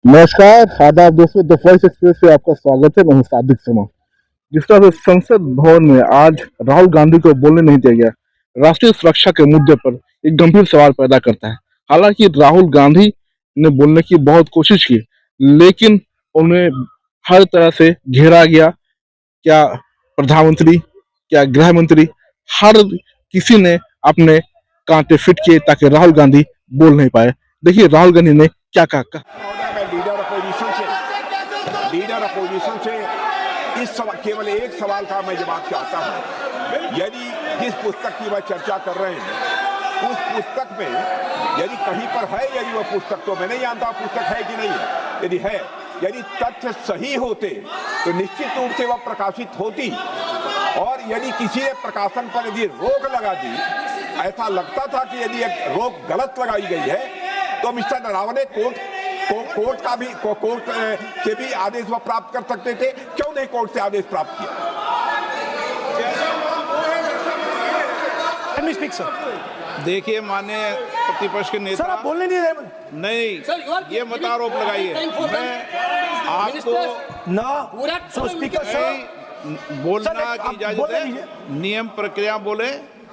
नमस्कार, आदाब दोस्तों। द वॉइस एक्सप्रेस से आपका स्वागत है। मैं हूं सादिक समा। जिस तरह से संसद भवन में आज राहुल गांधी को बोलने नहीं दिया गया, राष्ट्रीय सुरक्षा के मुद्दे पर एक गंभीर सवाल पैदा करता है। हालांकि राहुल गांधी ने बोलने की बहुत कोशिश की, लेकिन उन्हें हर तरह से घेरा गया। क्या प्रधानमंत्री, क्या गृह मंत्री, हर किसी ने अपने कांटे फिट किए ताकि राहुल गांधी बोल नहीं पाए। देखिए राहुल गांधी ने क्या कहा। मैं लीडर अपोजिशन से केवल एक सवाल का मैं जवाब चाहता हूं। यदि जिस पुस्तक की मैं चर्चा कर रहे हैं उस पुस्तक में यदि कहीं पर है, यदि वह पुस्तक, तो मैं नहीं जानता पुस्तक है कि नहीं है, यदि है, यदि तथ्य सही होते तो निश्चित रूप से वह प्रकाशित होती। और यदि किसी ने प्रकाशन पर यदि रोक लगा दी, ऐसा लगता था कि यदि एक रोक गलत लगाई गई है, तो मिस्टर नरावने कोर्ट से भी आदेश वह प्राप्त कर सकते थे। क्यों नहीं कोर्ट से आदेश प्राप्त किया? देखिए माननीय प्रतिपक्ष के नेता, सर आप बोलने नहीं रहे। नहीं, ये मत आरोप लगाइए। मैं आपको ना स्पीकर सर बोलना की इजाजत है। नियम प्रक्रिया बोले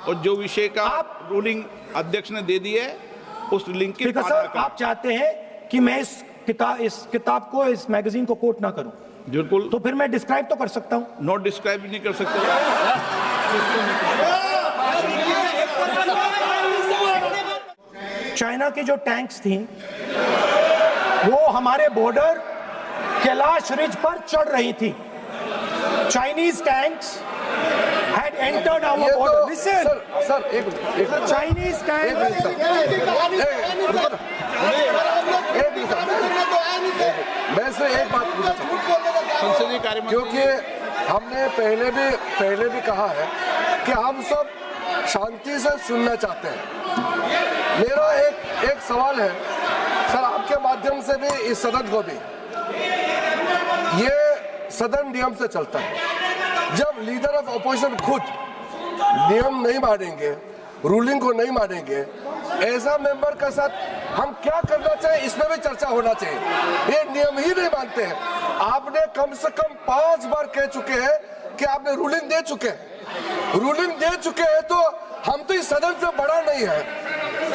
और जो विषय का रूलिंग अध्यक्ष ने दे दी है उस लिंक की स्पीकर सर, आप चाहते हैं कि मैं इस किताब को, इस मैगजीन को कोट ना करूं? बिल्कुल। तो फिर मैं डिस्क्राइब तो कर सकता हूं। नोट डिस्क्राइब नहीं कर सकते। चाइना की जो टैंक्स थी वो हमारे बॉर्डर कैलाश रिज पर चढ़ रही थी। Chinese tanks had entered our border. Listen, sir एक मिनट, Chinese tanks. मैं से एक बात पूछना चाहूँगा, संसदीय कार्य मंत्री, क्योंकि हमने पहले भी कहा है कि हम सब शांति से सुनना चाहते हैं। मेरा एक सवाल है सर, आपके माध्यम से भी इस सदन को भी, ये सदन नियम से चलता है। जब लीडर ऑफ अपोजिशन खुद नियम नहीं मानेंगे, रूलिंग को नहीं मानेंगे, ऐसा मेंबर के साथ हम क्या करना चाहिए, इसमें भी चर्चा होना चाहिए। ये नियम ही नहीं मानते हैं। आपने कम से कम 5 बार कह चुके हैं कि आपने रूलिंग दे चुके हैं, तो हम तो इस सदन से बड़ा नहीं है।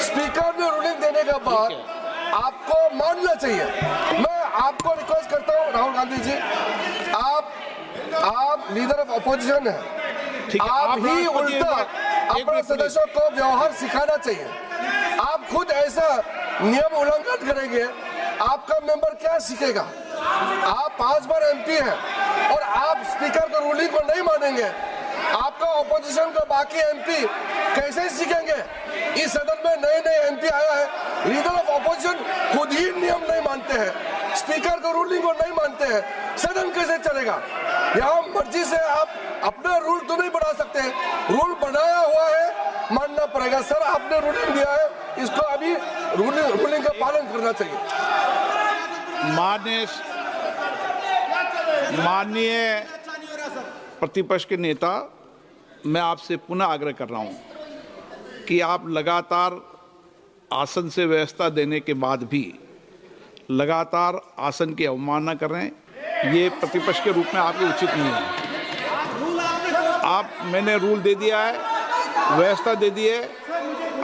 स्पीकर ने रूलिंग देने के बाद आपको मानना चाहिए। मैं आपको रिक्वेस्ट करता हूँ राहुल गांधी जी, आप लीडर ऑफ अपोजिशन है, आप ही उल्टा अपने सदस्यों को व्यवहार सिखाना चाहिए। आप खुद ऐसा नियम उल्लंघन करेंगे, आपका मेंबर क्या सीखेगा? आप 5 बार एमपी हैं और आप स्पीकर के रूलिंग को नहीं मानेंगे, आपका ऑपोजिशन का बाकी एमपी कैसे सीखेंगे? इस सदन में नए एमपी आया है, लीडर ऑफ ऑपोजिशन खुद ही नियम नहीं मानते हैं, स्पीकर का रूलिंग को नहीं मानते हैं, सदन कैसे चलेगा? यहाँ मर्जी से आप अपना रूल तो नहीं बना सकते, रूल बनाया हुआ है, मानना पड़ेगा। सर आपने रूलिंग दिया है, इसको अभी रूलिंग का पालन करना चाहिए। माननीय प्रतिपक्ष के नेता, मैं आपसे पुनः आग्रह कर रहा हूं कि आप लगातार आसन से व्यवस्था देने के बाद भी लगातार आसन की अवमानना कर रहे हैं। ये प्रतिपक्ष के रूप में आपके उचित नहीं है। मैंने रूल दे दिया है, व्यवस्था दे दी है।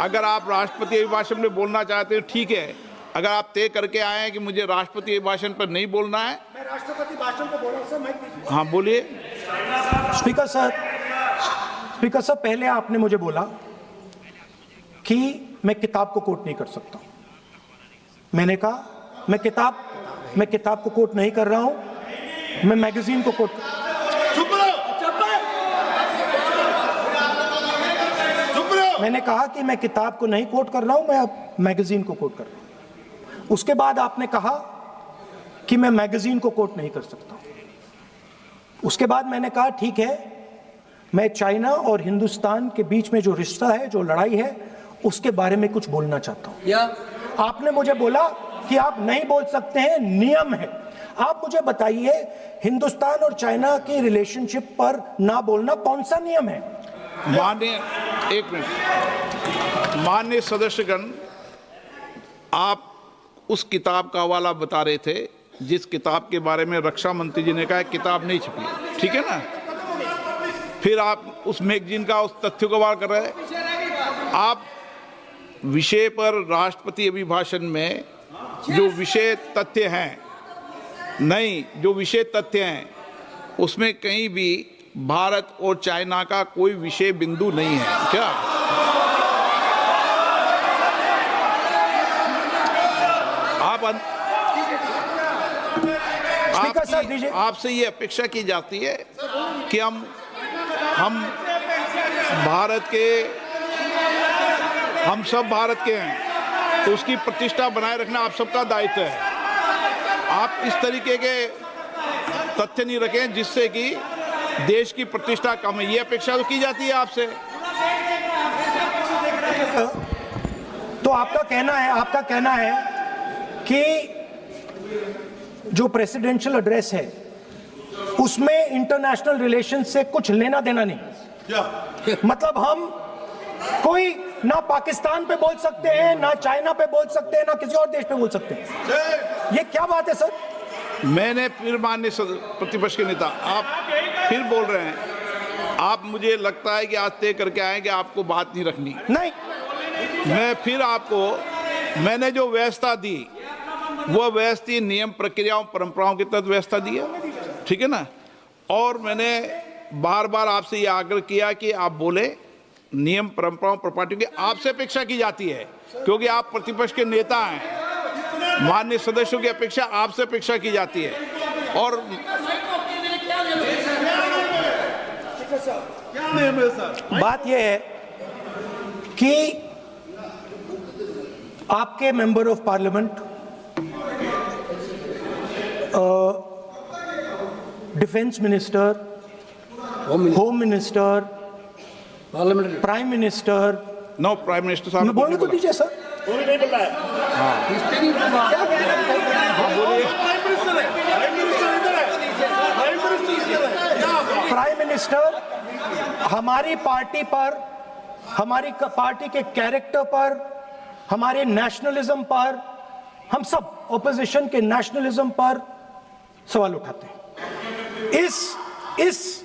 अगर आप राष्ट्रपति अभिभाषण में बोलना चाहते हैं ठीक है, अगर आप तय करके आए हैं कि मुझे राष्ट्रपति अभिभाषण पर नहीं बोलना है। मैं राष्ट्रपति भाषण को बोल रहा हूं सर। हाँ बोलिए। स्पीकर सर, पहले आपने मुझे बोला कि मैं किताब को कोट नहीं कर सकता। मैंने कहा मैं किताब को कोट नहीं कर रहा हूं, मैं मैगजीन को कोट कर। मैंने कहा कि मैं किताब को नहीं कोट कर रहा हूं, मैं अब मैगजीन को कोट कर रहा हूं। उसके बाद आपने कहा कि मैं मैगजीन को कोट नहीं कर सकता। उसके बाद मैंने कहा ठीक है, मैं चाइना और हिंदुस्तान के बीच में जो रिश्ता है, जो लड़ाई है, उसके बारे में कुछ बोलना चाहता हूं। आपने मुझे बोला कि आप नहीं बोल सकते हैं, नियम है। आप मुझे बताइए, हिंदुस्तान और चाइना की रिलेशनशिप पर ना बोलना कौन सा नियम है? एक मिनट, माननीय सदस्यगण, आप उस किताब का हवाला बता रहे थे जिस किताब के बारे में रक्षा मंत्री जी ने कहा किताब नहीं छपी, ठीक है ना। फिर आप उस मैगजीन का उस तथ्य को वार कर रहे हैं। आप विषय पर राष्ट्रपति अभिभाषण में जो विषय तथ्य हैं, नहीं जो विषय तथ्य हैं उसमें कहीं भी भारत और चाइना का कोई विषय बिंदु नहीं है क्या? आपसे ये अपेक्षा की जाती है कि हम भारत के, हम सब भारत के हैं, तो उसकी प्रतिष्ठा बनाए रखना आप सबका दायित्व है। आप इस तरीके के तथ्य नहीं रखें जिससे कि देश की प्रतिष्ठा कम है, ये अपेक्षा तो की जाती है आपसे। तो आपका कहना है कि जो प्रेसिडेंशियल एड्रेस है उसमें इंटरनेशनल रिलेशन से कुछ लेना देना नहीं। मतलब हम कोई ना पाकिस्तान पे बोल सकते हैं, ना चाइना पे बोल सकते हैं, ना किसी और देश पे बोल सकते हैं। ये क्या बात है सर? मैंने फिर माननीय प्रतिपक्ष के नेता, आप फिर बोल रहे हैं। आप, मुझे लगता है कि आज तय करके आए कि आपको बात नहीं रखनी। नहीं, मैं फिर आपको, मैंने जो व्यवस्था दी वह व्यवस्था नियम प्रक्रियाओं परंपराओं के तहत व्यवस्था दी है, ठीक है ना। और मैंने बार बार आपसे यह आग्रह किया कि आप बोले नियम परंपराओं प्रॉपर्टी की आपसे अपेक्षा की जाती है, क्योंकि आप प्रतिपक्ष के नेता हैं। माननीय सदस्यों की अपेक्षा आपसे अपेक्षा की जाती है। और बात यह है कि आपके member of parliament, defence minister, home minister, prime minister, no prime minister साहब बोलने तो दीजिए सर। प्राइम मिनिस्टर हमारी पार्टी पर, हमारी पार्टी के कैरेक्टर पर, हमारे नेशनलिज्म पर, हम सब ऑपोजिशन के नेशनलिज्म पर सवाल उठाते हैं। इस